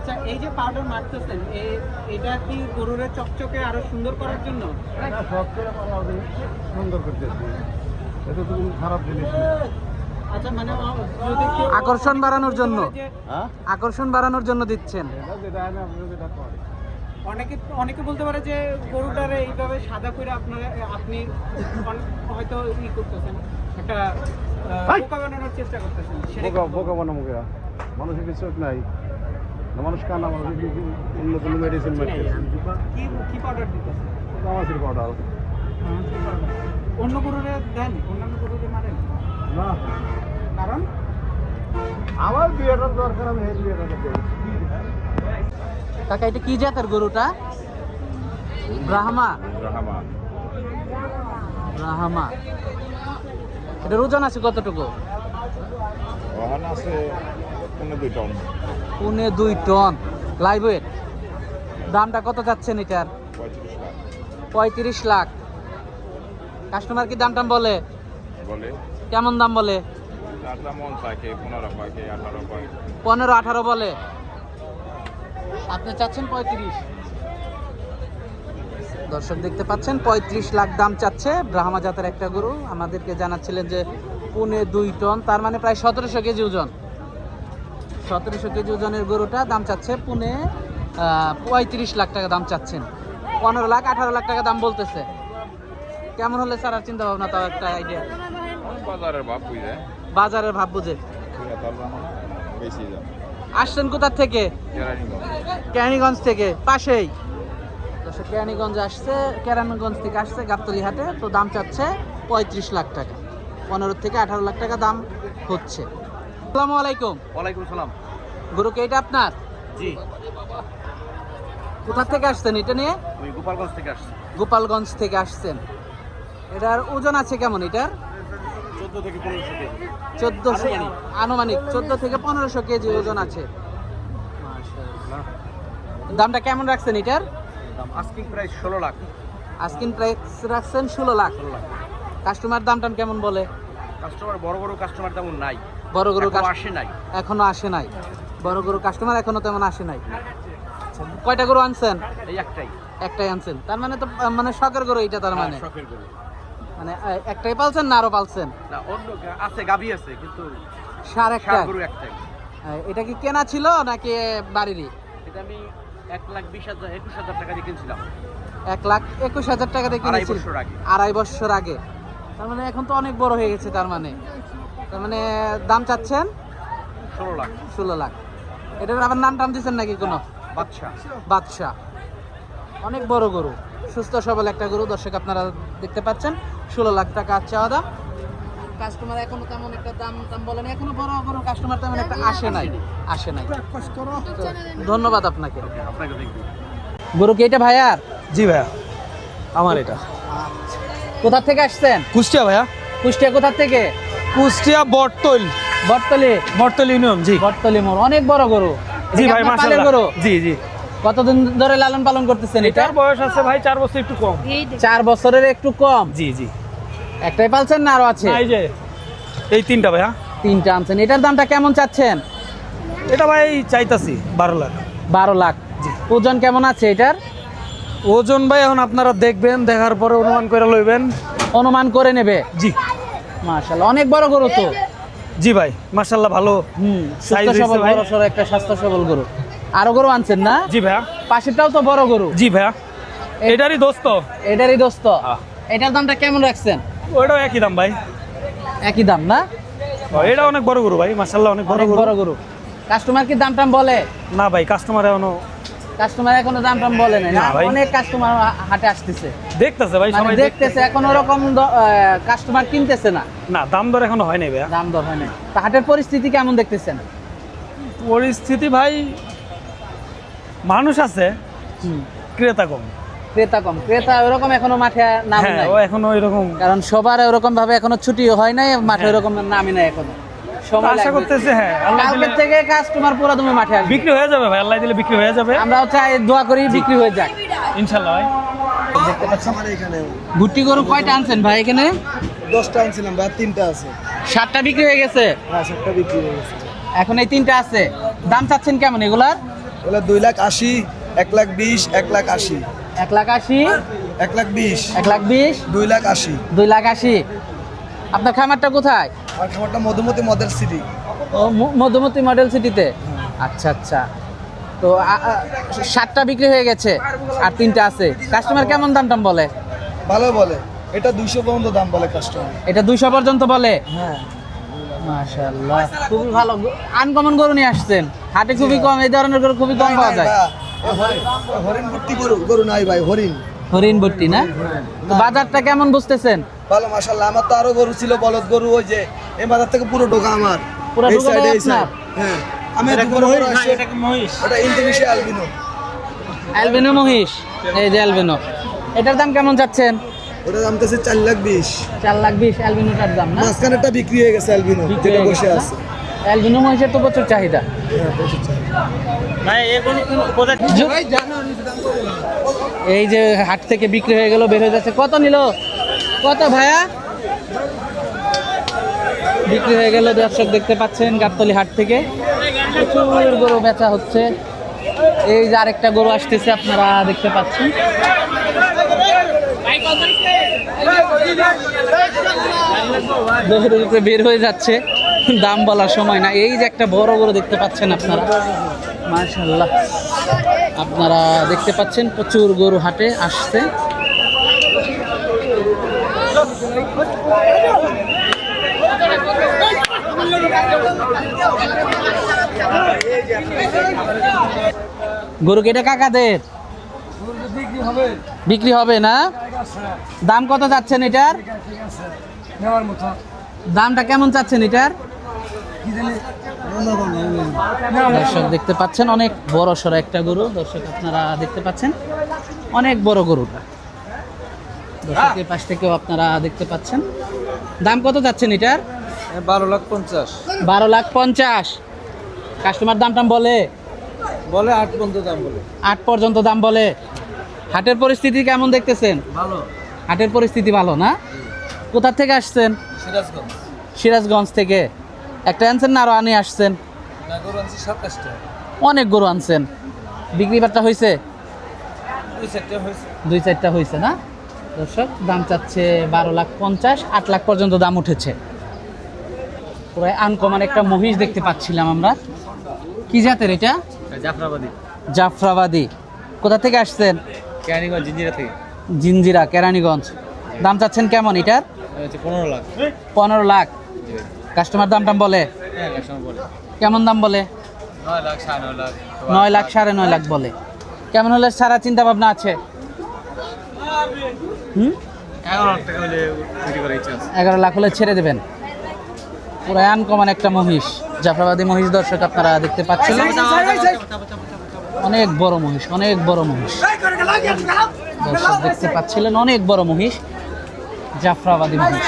আচ্ছা, এই যে পাউডার মারতেছেন, এটা কি গরুর চকচকে আরো সুন্দর করার জন্য? এটা সব করে সুন্দর করতেছি, এটা তো কোনো খারাপ জিনিস না। আচ্ছা, মানে যদি কেউ আকর্ষণ বাড়ানোর জন্য, হ্যাঁ, আকর্ষণ বাড়ানোর জন্য দিচ্ছেন। এটা যেটা আমি আপনার যেটা করে অনেকে বলতে পারে যে গরুটারে এইভাবে সাদা করে আপনি হয়তো করতেছেন, একটা বোকা বানানোর চেষ্টা করতেছেন। সেটা বোকা বোকা বানাবো কে? মানুষের কিছু নাই না, মানুষ কানা, মানুষ অন্য কোনো মেডিসিন মারতেছে। কি পাউডার দিতেছেন? আমাদের পাউডার অন্য গরুরে দেন, অন্যান্য গরুরে মারেন না, কারণ আমার বিয়েটার দরকার, আমি এই বিয়েটা করতে। কাকা এটা কি জাতের গরুটা? ব্রাহ্মা। ব্রাহ্মা। এটার ওজন আছে কতটুকু? ওখানে আছে 2.5 টন। 2.5 ton live weight. দামটা কত যাচ্ছেন এটার? 35 লাখ 35 লাখ। কাস্টমার কি দাম টাম বলে? বলে। কেমন দাম বলে? তার দাম 15 পায়, 18 পায়। 15-18 বলে। আপনি চাচ্ছেন 35। দর্শক দেখতে পাচ্ছেন 35 লাখ দাম চাচ্ছে ব্রাহ্মা জাতের একটা গরু। আমাদেরকে জানাচ্ছিলেন যে 2.5 টন, তার মানে প্রায় 1700 কেজি ওজন। 1700 কেজি ওজনের গরুটা দাম চাচ্ছে 35 লাখ টাকা দাম চাচ্ছেন। 15 লাখ 18 লাখ টাকা দাম বলতেছে। কেমন হলে স্যার আর চিন্তা ভাবনা, তাও একটা আইডিয়া? বাজারের ভাব বুঝে, বাজারের ভাব বুঝে বেশি দাম। আসছেন কোথা থেকে? কেরানীগঞ্জ থেকে, পাশেই। কেরানীগঞ্জ আসছে, কেরানীগঞ্জ থেকে আসছে গাবতলী হাটে। তো দাম চাচ্ছে 35 লাখ টাকা, 15 থেকে 18 লাখ টাকা দাম হচ্ছে। আসসালামু আলাইকুম। ওয়ালাইকুম সালাম। গরু কি এটা আপনার? জি, কোথা থেকে আসছেন এটা নিয়ে? আমি গোপালগঞ্জ থেকে আসছি। গোপালগঞ্জ থেকে আসছেন। এটার ওজন আছে কেমন এটার? 14 থেকে 1500 কেজি। 1400 আনুমানিক 14 থেকে 1500 কেজি ওজন আছে। দামটা কেমন রাখছেন এটার? Asking price 16 lakh. Asking price রাখছেন 16 লাখ। কাস্টমার দাম টাম কেমন বলে? কাস্টমার বড় কাস্টমার তেমন নাই, বড় গরু আসে নাই। এখনো আসে নাই। বড় গরু কাস্টমার এখনো তেমন আসে নাই। কয়টা গরু আনছেন? এই একটাই আনছেন। তার মানে তো মানে শখের গরু এটা, তার মানে শখের গরু মানে একটাই পালছেন না আরো পালছেন? না, অন্য আছে, গাভী আছে, কিন্তু সার একটা। গরু একটাই। এটা কি কেনা ছিল নাকি বাড়িরই? এটা আমি 1,20,000 টাকা দিয়ে কিনছিলাম। 1,21,000 টাকা দিয়ে আড়াই কিনেছিল বছর আগে। 2.5 বছর আগে। তার মানে এখন তো অনেক বড় হয়ে গেছে। তার মানে দাম চাচ্ছেন 16 লাখ। এটার আবার নাম টাম দিচ্ছেন নাকি কোনো? বাদশা। অনেক বড় গরু, সুস্থ সবল একটা গরু। দর্শক আপনারা দেখতে পাচ্ছেন 16 লাখ টাকা চাওয়া দাম। কাস্টমার এখনো তেমন একটা দাম বলেন, এখনো বড় বড় কাস্টমার তেমন একটা আসে নাই। তো ধন্যবাদ আপনাকে। গরু কি এটা ভাইয়ার? জি ভাইয়া, আমার এটা। কোথা থেকে আসছেন? কুষ্টিয়া ভাইয়া। কুষ্টিয়া কোথা থেকে? কুষ্টিয়া বটতল, বটতল ইউনিয়ন। জি, বটতলি মোড়। অনেক বড় গরু। জি এটা ভাই, আপনার পালের মাশাআল্লাহ। গরু? জি জি। কতদিন ধরে লালন পালন করতেছেন এটা? এটার বয়স আছে ভাই 4 বছর একটু কম। 4 বছরের একটু কম। জি জি। একটাই পালছেন না আরো আছে? এই যে এই 3টা ভাইয়া। 3টা আনছেন। এটার দামটা কেমন চাচ্ছেন? এটা ভাই চাইতাছি 12 লাখ। 12 লাখ। জি। ওজন কেমন আছে এটার? ওজন ভাই এখন আপনারা দেখবেন, দেখার পরে অনুমান করে লইবেন। অনুমান করে নেবে? জি। মাশাআল্লাহ, অনেক বড় গরু তো। জি ভাই, মাশাআল্লাহ, ভালো সুস্থ সবল, বড় সড়ো একটা স্বাস্থ্য সবল গরু। আরো গরু আনছেন না? জি ভাইয়া। পাশেরটাও তো বড় গরু। জি ভাইয়া, এটারই দোস্ত। এটারই দোস্ত। এটার দামটা কেমন রাখছেন? ওইটাও একই দাম ভাই। একই দাম না? এটা অনেক বড় গরু ভাই, মাশাআল্লাহ, অনেক বড় গরু। কাস্টমার কি দাম টাম বলে? না ভাই, কাস্টমার এখনো দাম টাম বলে নাই। না ভাই। অনেক কাস্টমার হাটে আসতেছে, দেখতেছে ভাই, সবাই দেখতেছে। এখন ওরকম কাস্টমার কিনতেছে না। না, দাম দর এখনো হয় নাই ভাইয়া। দাম দর হয় না। তা হাটের পরিস্থিতি কেমন দেখতেছেন? পরিস্থিতি ভাই, মানুষ আছে, ক্রেতা কম। ক্রেতা ওরকম এখনো মাঠে নামে নাই। ও এখনো এরকম, কারণ সবার ওরকম ভাবে এখনো ছুটি হয় নাই, মাঠে ওরকম নামে নাই এখনো। সময় আশা লাগবে। করতেছে হ্যাঁ, আল্লাহ কালকে দিলে থেকে কাস্টমার পুরো তুমি মাঠে আসবে। বিক্রি হয়ে যাবে ভাই, আল্লাহ দিলে বিক্রি হয়ে যাবে। আমরাও চাই, দোয়া করি বিক্রি হয়ে যাক ইনশাআল্লাহ ভাই। দেখতে পাচ্ছেন আমার এখানে ভুট্টি গরু কয়টা আনছেন ভাই? এখানে 10টা আনছিলাম ভাই, 3টা আছে। 7টা বিক্রি হয়ে গেছে, হ্যাঁ, 7টা বিক্রি হয়ে গেছে। এখন এই 3টা আছে। দাম চাচ্ছেন কেমন এগুলার? ওগুলো 2,80,000, 1,20,000, 1,80,000, 1,80,000, 1,20,000, 1,20,000, 2,80,000। 2,80,000। আপনার খামারটা কোথায়? আর খাবারটা মধুমতি মডেল সিটি। ও মধুমতি মডেল সিটিতে। আচ্ছা আচ্ছা। তো 7টা বিক্রি হয়ে গেছে আর 3টা আছে। কাস্টমার কেমন দাম টাম বলে? ভালো বলে, এটা 200 পর্যন্ত দাম বলে কাস্টমার। এটা 200 পর্যন্ত বলে। হ্যাঁ, মাশাআল্লাহ, খুবই ভালো। আনকমন গরু নিয়ে আসছেন, হাটে খুবই কম, এই ধরনের গরু খুবই কম পাওয়া যায়। হরিণ ভর্তি গরু নাই ভাই, হরিণ। হরিণ ভর্তি না? তো বাজারটা কেমন বুঝতেছেন? ভালো মাশাআল্লাহ। আমার তো আরো গরু ছিল, বলদ গরু, ওই যে এই বাজার থেকে পুরো ঢোকা আমার। পুরো এই ঢোকাটাই side, এই আপনার? side। হ্যাঁ, আমি দুপুরে বড় আসি। ওটা ইন্দোনেশিয়া অ্যালবিনো। অ্যালবিনো মহিষ, এই যে অ্যালবিনো। এটার দাম কেমন যাচ্ছেন? ওটা দাম তো 4,20,000। 4,20,000 অ্যালবিনোটার দাম না? মাঝখানেরটা বিক্রি হয়ে গেছে অ্যালবিনো, বিক্রি যেটা হয়ে বসে গেছে না? আছে। অ্যালবিনো মহিষের তো প্রচুর চাহিদা। হ্যাঁ, প্রচুর চাই। এই যে হাট থেকে বিক্রি হয়ে গেল, বের হয়ে যাচ্ছে। কত নিল? কত ভাইয়া? বিক্রি হয়ে গেল দর্শক, দেখতে পাচ্ছেন গাবতলী হাট থেকে প্রচুর গরু বেচা হচ্ছে। এই যে আরেকটা গরু আসতেছে, আপনারা দেখতে পাচ্ছেন। গরুর উপরে বের হয়ে যাচ্ছে, দাম বলার সময় না। এই যে একটা বড় গরু দেখতে পাচ্ছেন আপনারা, মাশাআল্লাহ, আপনারা দেখতে পাচ্ছেন প্রচুর গরু হাটে আসছে। গরু কি এটা কাকাদের? বিক্রি হবে না? দাম কত চাচ্ছেন এটার? দামটা কেমন চাচ্ছেন এটার? দর্শক দেখতে পাচ্ছেন অনেক বড় সড়ো একটা গরু। দর্শক আপনারা দেখতে পাচ্ছেন অনেক বড় গরুটা। দর্শকের পাশ থেকেও আপনারা দেখতে পাচ্ছেন। দাম কত যাচ্ছেন এটার? 12,50,000। 12,50,000। কাস্টমার দাম টাম বলে? 8 পর্যন্ত দাম বলে। 8 পর্যন্ত দাম বলে। হাটের পরিস্থিতি কেমন দেখতেছেন? ভালো। হাটের পরিস্থিতি ভালো না? কোথা থেকে আসছেন? সিরাজগঞ্জ। সিরাজগঞ্জ থেকে। একটা আনছেন না আরো আনি আসছেন? না, গরু আনছি 27টা। অনেক গরু আনছেন। বিক্রি বাট্টা হয়েছে? 2-4টা হয়েছে। 2-4টা হয়েছে না? দর্শক দাম চাচ্ছে 12,50,000, 8 লাখ পর্যন্ত দাম উঠেছে। পুরো আনকমন একটা মহিষ দেখতে পাচ্ছিলাম আমরা। কি জাতের এটা? জাফরাবাদী। জাফরাবাদী। কোথা থেকে আসছেন? কেরানীগঞ্জ, জিঞ্জিরা থেকে। জিঞ্জিরা, কেরানীগঞ্জ। দাম চাচ্ছেন কেমন এটার? 15 লাখ। 15 লাখ। কাস্টমার দাম টাম বলে? হ্যাঁ, কাস্টমার বলে। কেমন দাম বলে? 9 লাখ, 9.5 লাখ। 9 লাখ, 9.5 লাখ বলে। কেমন হলে সারা চিন্তা ভাবনা আছে? 11 লাখ টাকা হলে বিক্রি করার ইচ্ছা আছে। 11 লাখ হলে ছেড়ে দেবেন। পুরো আনকমন একটা মহিষ, জাফরাবাদী মহিষ। দর্শক আপনারা দেখতে পাচ্ছেন অনেক বড় মহিষ, অনেক বড় মহিষ। দর্শক দেখতে পাচ্ছিলেন অনেক বড় মহিষ, জাফরাবাদী মহিষ।